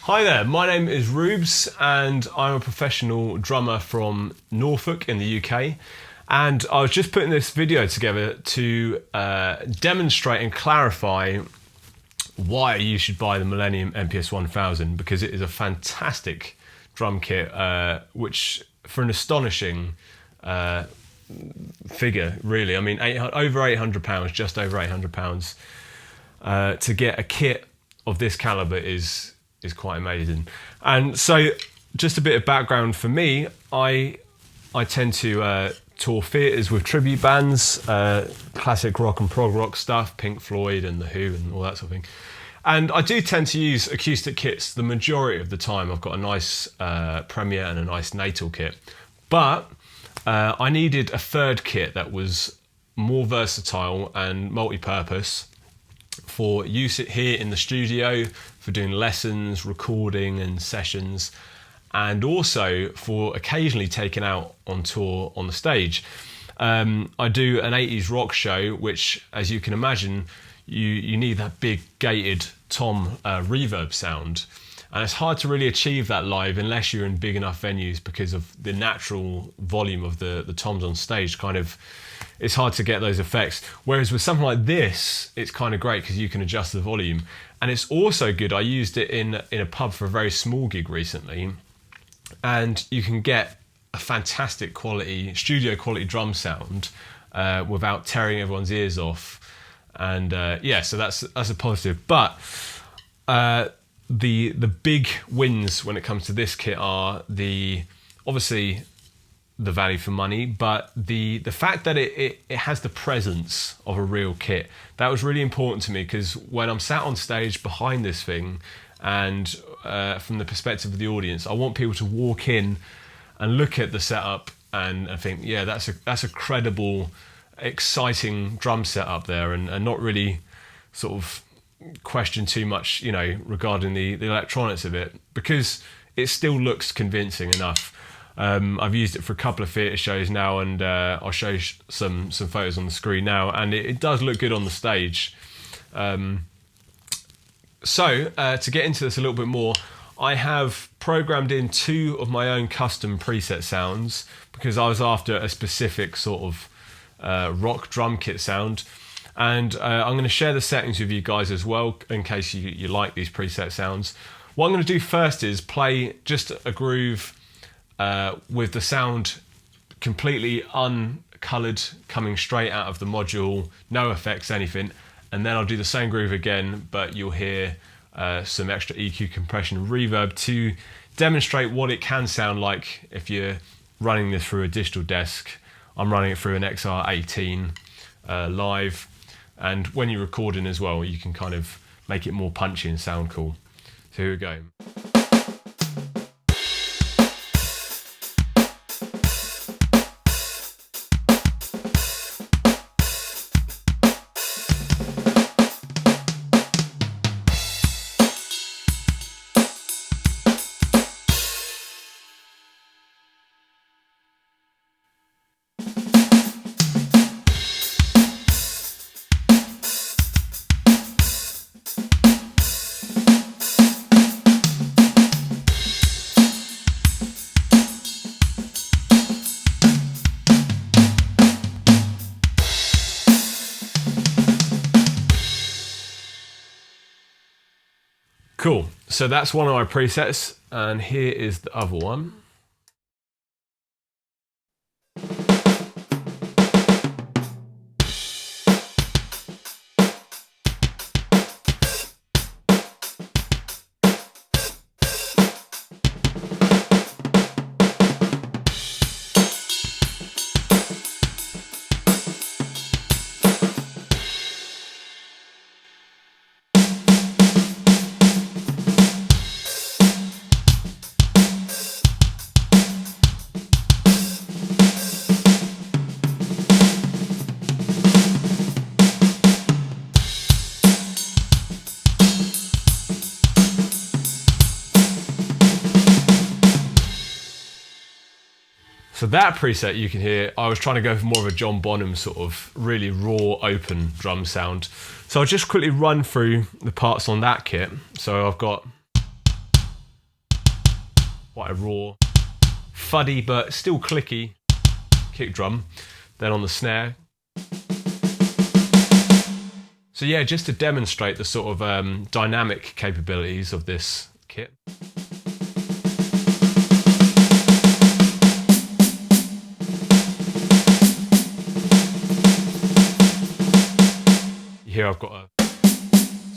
Hi there, my name is Reubes and I'm a professional drummer from Norfolk in the UK, and I was just putting this video together to demonstrate and clarify why you should buy the Millenium MPS 1000, because it is a fantastic drum kit which for an astonishing figure, really. I mean, over £800, just over £800 to get a kit of this caliber is quite amazing. And so just a bit of background for me, I tend to tour theatres with tribute bands, classic rock and prog rock stuff, Pink Floyd and The Who and all that sort of thing. And I do tend to use acoustic kits the majority of the time. I've got a nice Premier and a nice Natal kit. But I needed a third kit that was more versatile and multi-purpose for use here in the studio, for doing lessons, recording and sessions, and also for occasionally taking out on tour on the stage. I do an 80s rock show, which, as you can imagine, you need that big gated tom reverb sound. And it's hard to really achieve that live unless you're in big enough venues, because of the natural volume of the toms on stage. It's hard to get those effects. Whereas with something like this, it's kind of great because you can adjust the volume. And it's also good, I used it in a pub for a very small gig recently, and you can get a fantastic quality, studio quality drum sound without tearing everyone's ears off. And yeah, so that's a positive. But the big wins when it comes to this kit are obviously the value for money, but the fact that it has the presence of a real kit. That was really important to me, because when I'm sat on stage behind this thing, and from the perspective of the audience, I want people to walk in and look at the setup and think, yeah, that's a credible, exciting drum setup there, and not really sort of question too much, regarding the electronics of it, because it still looks convincing enough. I've used it for a couple of theatre shows now, and I'll show you some photos on the screen now, and it does look good on the stage. So to get into this a little bit more, I have programmed in 2 of my own custom preset sounds, because I was after a specific sort of rock drum kit sound. And I'm going to share the settings with you guys as well, in case you like these preset sounds. What I'm going to do first is play just a groove with the sound completely uncoloured, coming straight out of the module, no effects, anything. And then I'll do the same groove again, but you'll hear some extra EQ, compression and reverb to demonstrate what it can sound like if you're running this through a digital desk. I'm running it through an XR18 live. And when you're recording as well, you can kind of make it more punchy and sound cool. So here we go. Cool, so that's one of my presets, and here is the other one. So that preset, you can hear, I was trying to go for more of a John Bonham sort of really raw, open drum sound. So I'll just quickly run through the parts on that kit. So I've got quite a raw, fuddy but still clicky kick drum. Then on the snare. So yeah, just to demonstrate the sort of dynamic capabilities of this kit. Here I've got a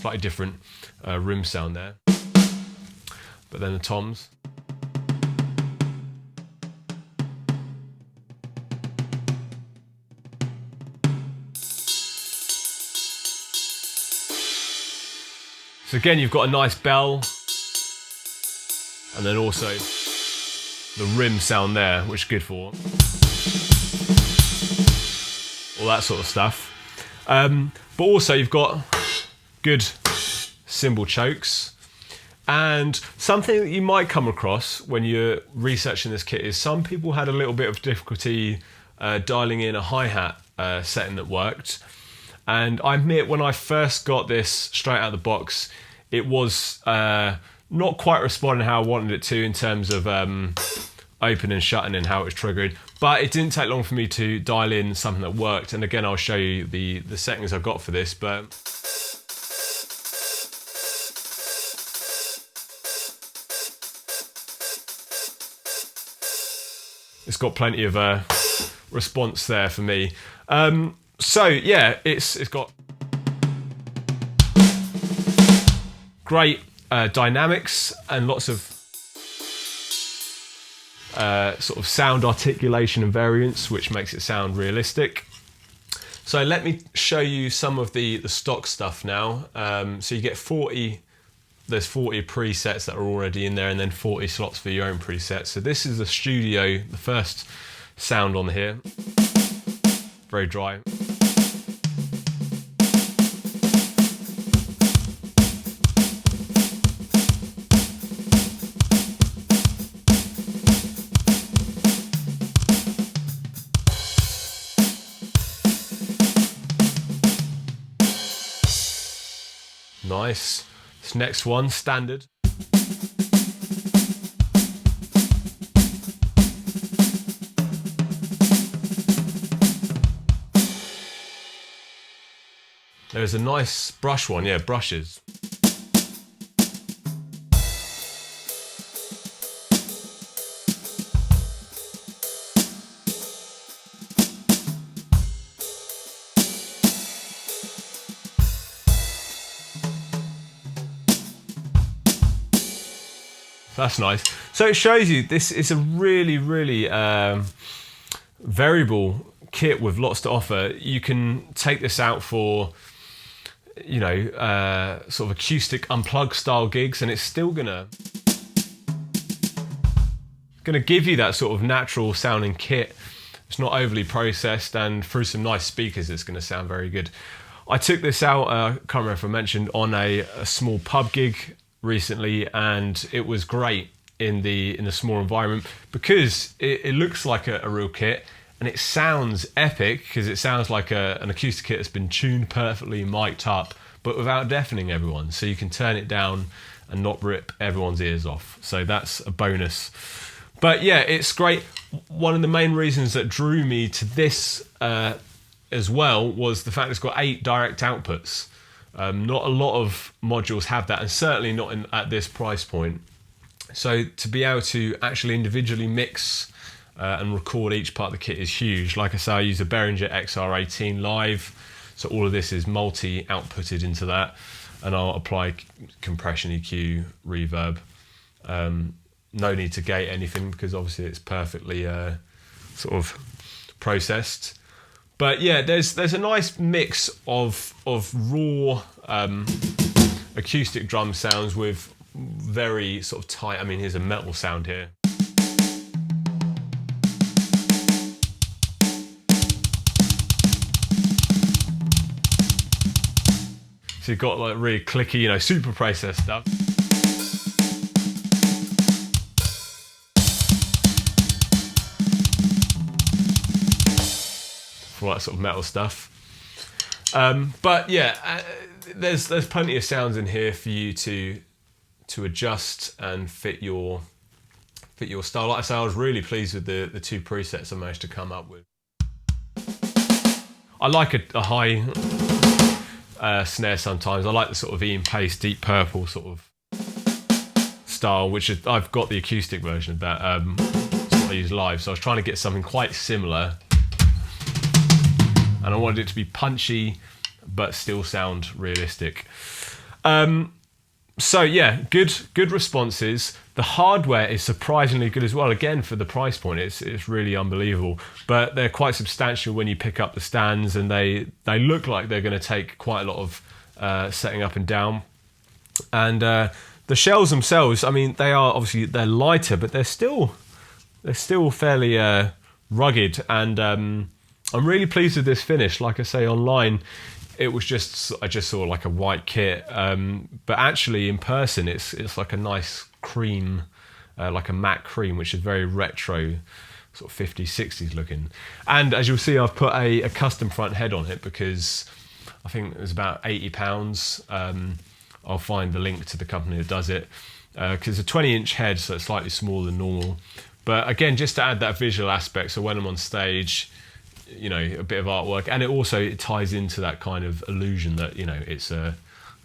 slightly different rim sound there, but then the toms. So again, you've got a nice bell, and then also the rim sound there, which is good for all that sort of stuff. But also you've got good cymbal chokes, and something that you might come across when you're researching this kit is some people had a little bit of difficulty dialing in a hi-hat setting that worked. And I admit, when I first got this straight out of the box, it was not quite responding how I wanted it to in terms of opening and shutting and how it was triggered. But it didn't take long for me to dial in something that worked. And again, I'll show you the settings I've got for this. But it's got plenty of response there for me. So yeah, it's got great dynamics and lots of sort of sound articulation and variance, which makes it sound realistic. So let me show you some of the stock stuff now. So you get 40, there's 40 presets that are already in there, and then 40 slots for your own presets. So this is the studio, the first sound on here. Very dry. Nice. This next one, standard. There's a nice brush one, yeah, brushes. That's nice. So it shows you this is a really, really variable kit with lots to offer. You can take this out for, you know, sort of acoustic unplugged style gigs, and it's still gonna give you that sort of natural sounding kit. It's not overly processed, and through some nice speakers, it's gonna sound very good. I took this out, I can't remember if I mentioned, on a small pub gig recently, and it was great in the small environment because it looks like a real kit, and it sounds epic because it sounds like an acoustic kit that's been tuned perfectly, mic'd up, but without deafening everyone. So you can turn it down and not rip everyone's ears off. So that's a bonus. But yeah, it's great. One of the main reasons that drew me to this as well was the fact it's got 8 direct outputs. Not a lot of modules have that, and certainly not at this price point. So to be able to actually individually mix and record each part of the kit is huge. Like I say, I use a Behringer XR18 Live, so all of this is multi-outputted into that, and I'll apply compression, EQ, reverb. No need to gate anything because obviously it's perfectly sort of processed. But yeah, there's a nice mix of raw acoustic drum sounds with very sort of tight. I mean, here's a metal sound here. So you've got like really clicky, you know, super processed stuff. For all that sort of metal stuff. But yeah, there's plenty of sounds in here for you to adjust and fit your fit your style. Like I say, I was really pleased with the two presets I managed to come up with. I like a high snare sometimes. I like the sort of Ian Pace, Deep Purple sort of style, which is, I've got the acoustic version of that. That's what I use live. So I was trying to get something quite similar, and I wanted it to be punchy but still sound realistic. So yeah, good responses. The hardware is surprisingly good as well. Again, for the price point, it's really unbelievable. But they're quite substantial when you pick up the stands, and they look like they're going to take quite a lot of setting up and down. And the shells themselves, I mean, they're lighter, but they're still fairly rugged. And I'm really pleased with this finish. Like I say, online, I just saw like a white kit, but actually in person it's like a nice cream, like a matte cream, which is very retro, sort of 50s, 60s looking. And as you'll see, I've put a custom front head on it because I think it was about £80. I'll find the link to the company that does it, because it's a 20-inch head, so it's slightly smaller than normal. But again, just to add that visual aspect, so when I'm on stage, you know, a bit of artwork, and it ties into that kind of illusion that, you know, it's a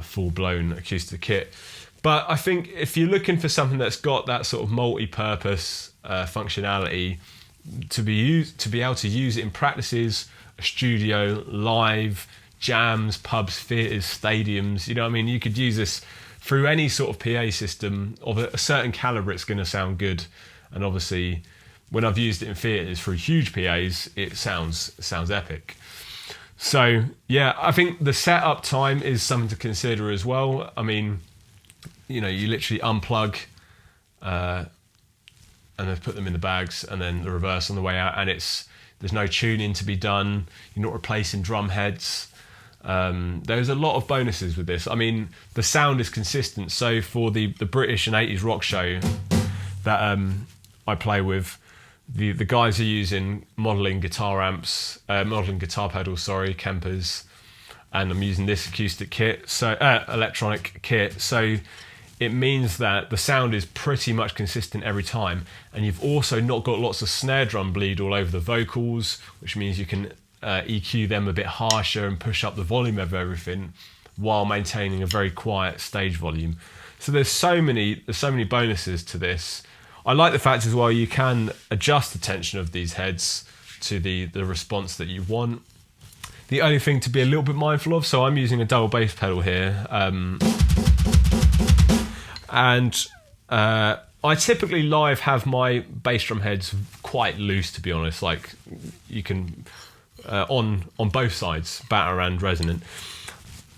full-blown acoustic kit. But I think if you're looking for something that's got that sort of multi-purpose functionality, to be able to use it in practices, a studio, live, jams, pubs, theatres, stadiums, you know what I mean? You could use this through any sort of PA system of a certain calibre. It's going to sound good, and obviously, when I've used it in theatres through huge PAs, it sounds epic. So yeah, I think the setup time is something to consider as well. I mean, you know, you literally unplug and then put them in the bags, and then the reverse on the way out, and there's no tuning to be done. You're not replacing drum heads. There's a lot of bonuses with this. I mean, the sound is consistent. So for the British and 80s rock show that I play with, the guys are using modelling guitar pedals, Kempers, and I'm using this acoustic kit, so electronic kit. So it means that the sound is pretty much consistent every time, and you've also not got lots of snare drum bleed all over the vocals, which means you can EQ them a bit harsher and push up the volume of everything while maintaining a very quiet stage volume. So there's so many bonuses to this. I like the fact as well you can adjust the tension of these heads to the response that you want. The only thing to be a little bit mindful of, so I'm using a double bass pedal here, and I typically live have my bass drum heads quite loose, to be honest. Like, you can on both sides, batter and resonant.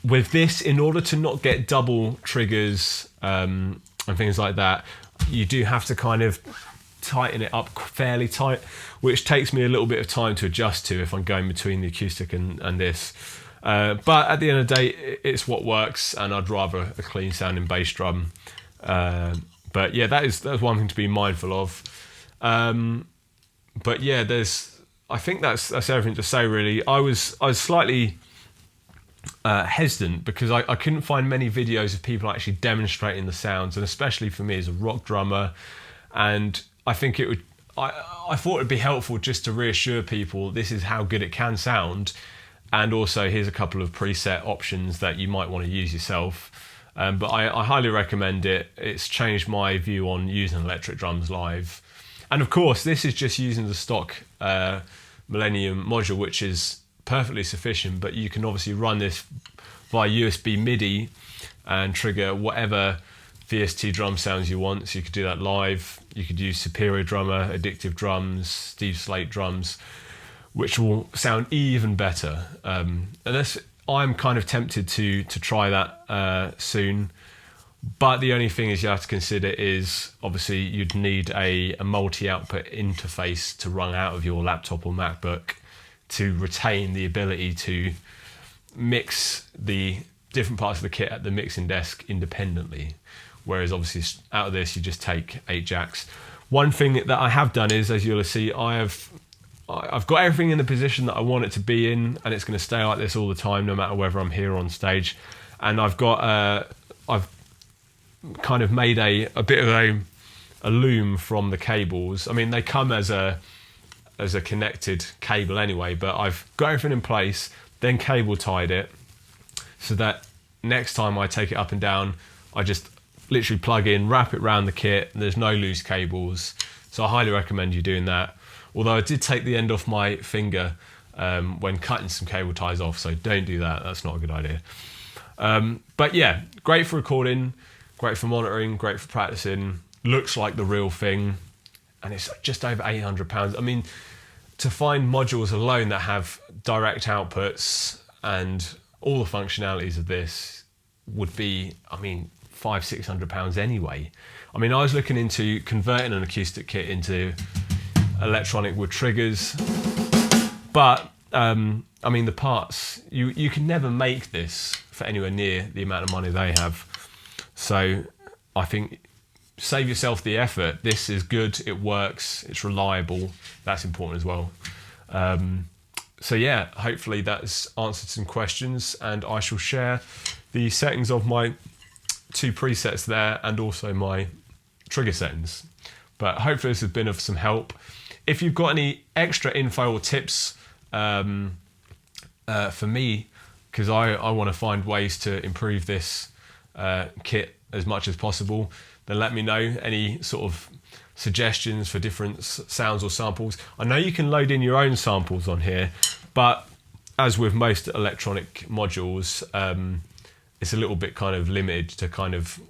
With this, in order to not get double triggers and things like that, you do have to kind of tighten it up fairly tight, which takes me a little bit of time to adjust to if I'm going between the acoustic and this. But at the end of the day, it's what works, and I'd rather a clean sounding bass drum. But yeah, that's one thing to be mindful of. But yeah, I think that's everything to say really. I was slightly hesitant because I couldn't find many videos of people actually demonstrating the sounds, and especially for me as a rock drummer. And I think I thought it'd be helpful just to reassure people this is how good it can sound, and also here's a couple of preset options that you might want to use yourself. But I highly recommend it. It's changed my view on using electric drums live. And of course, this is just using the stock Millenium module, which is perfectly sufficient, but you can obviously run this via USB MIDI and trigger whatever VST drum sounds you want. So you could do that live. You could use Superior Drummer, Addictive Drums, Steve Slate drums, which will sound even better. And I'm kind of tempted to try that soon. But the only thing is you have to consider is obviously you'd need a multi-output interface to run out of your laptop or MacBook to retain the ability to mix the different parts of the kit at the mixing desk independently. Whereas obviously out of this you just take 8 jacks. One thing that I have done is, as you'll see, I've got everything in the position that I want it to be in, and it's going to stay like this all the time, no matter whether I'm here or on stage. And I've kind of made a bit of a loom from the cables. I mean, they come as a connected cable anyway, but I've got everything in place, then cable tied it, so that next time I take it up and down, I just literally plug in, wrap it around the kit, and there's no loose cables. So I highly recommend you doing that. Although I did take the end off my finger when cutting some cable ties off, so don't do that, that's not a good idea. But yeah, great for recording, great for monitoring, great for practicing, looks like the real thing, and it's just over £800. I mean, to find modules alone that have direct outputs and all the functionalities of this would be, I mean, £500–600 anyway. I mean, I was looking into converting an acoustic kit into electronic with triggers, but I mean, the parts, you can never make this for anywhere near the amount of money they have. So I think save yourself the effort. This is good, it works, it's reliable, that's important as well. So yeah, hopefully that's answered some questions, and I shall share the settings of my 2 presets there and also my trigger settings. But hopefully this has been of some help. If you've got any extra info or tips for me, because I want to find ways to improve this kit as much as possible, then let me know. Any sort of suggestions for different sounds or samples. I know you can load in your own samples on here, but as with most electronic modules, it's a little bit kind of limited to kind of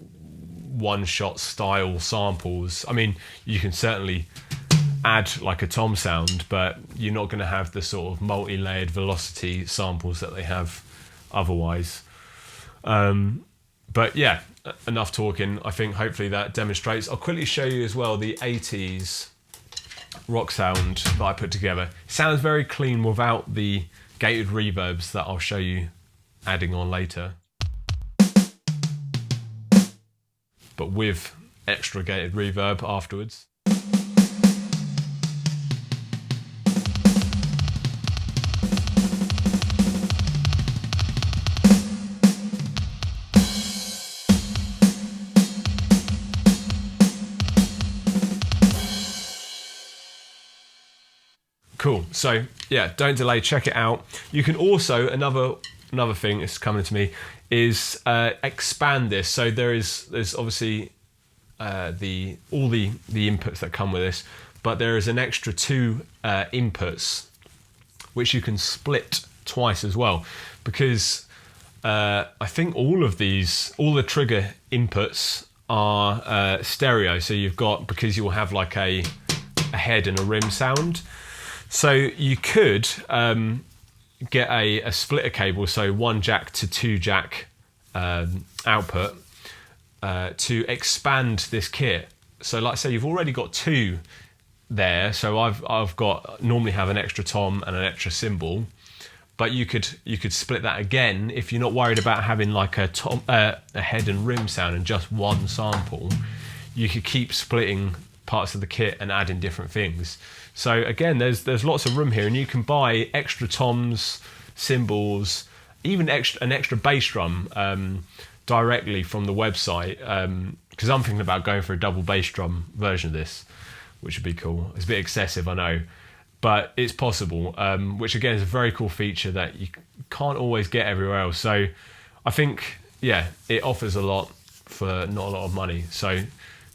one-shot style samples. I mean, you can certainly add like a tom sound, but you're not going to have the sort of multi-layered velocity samples that they have otherwise. But yeah, enough talking. I think hopefully that demonstrates. I'll quickly show you as well the 80s rock sound that I put together. It sounds very clean without the gated reverbs that I'll show you adding on later, but with extra gated reverb afterwards. Cool. So yeah, don't delay, check it out. You can also, another thing that's coming to me is expand this. So there's obviously all the inputs that come with this, but there is an extra 2 inputs which you can split twice as well, because I think all the trigger inputs are stereo. So you've got, because you'll have like a head and a rim sound. So you could get a splitter cable, so 1 jack to 2 jack output to expand this kit. So like I say, you've already got 2 there. So I've got, normally have an extra tom and an extra cymbal, but you could split that again if you're not worried about having like a head and rim sound and just 1 sample. You could keep splitting parts of the kit and adding different things. So again, there's lots of room here, and you can buy extra toms, cymbals, even an extra bass drum directly from the website. Because I'm thinking about going for a double bass drum version of this, which would be cool. It's a bit excessive, I know, but it's possible. Which again is a very cool feature that you can't always get everywhere else. So I think, yeah, it offers a lot for not a lot of money. So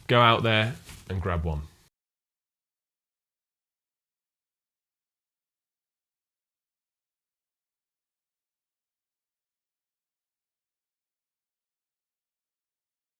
go out there and grab one.